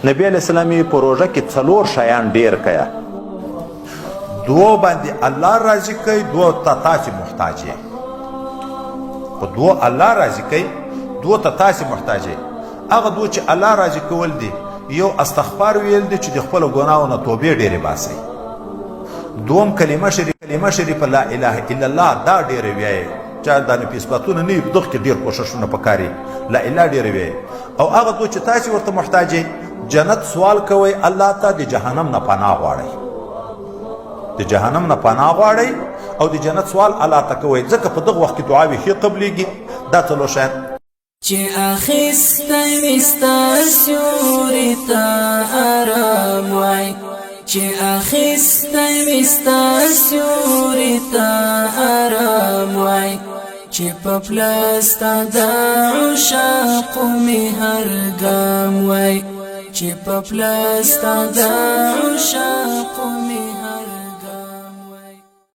نبی علیہ السلام په روژه کې 4 شیان ډیر کیا. 2 باندې الله راضي کوي، 2 ته تاسې محتاج یې. په 2 الله راضي کوي، 2 ته تاسې محتاج یې. هغه 2 چې الله راضي کول دي، یو استغفار ویل دي چې د خپل ګناهونو نه توبې ډېرې باسئ. 2 کلمه شریفه لا اله الا الله دا ډېرې وایي. چا دا نسبتونه نه وي، په دغه کې ډېر کوښښونه پکار دي. لا اله ډېرې وایي. او هغه 2 چې تاسې ورته محتاج یې، جنت سوال کوئ الله ته، د جهنم نه پناه غواړئ. د جهنم نه پناه غواړئ او د جنت سوال الله ته کوئ، ځکه په دغه وخت کې دعاوې ښې قبلېږي. دا 4 شیان چې اخیستی مې ستا سیوري ته آرام وای، چې اخیستی مې ستا سیوري ته آرام وای، چې په پله ستا د عشاقو مې هر ګام وای، چې په پله ستا د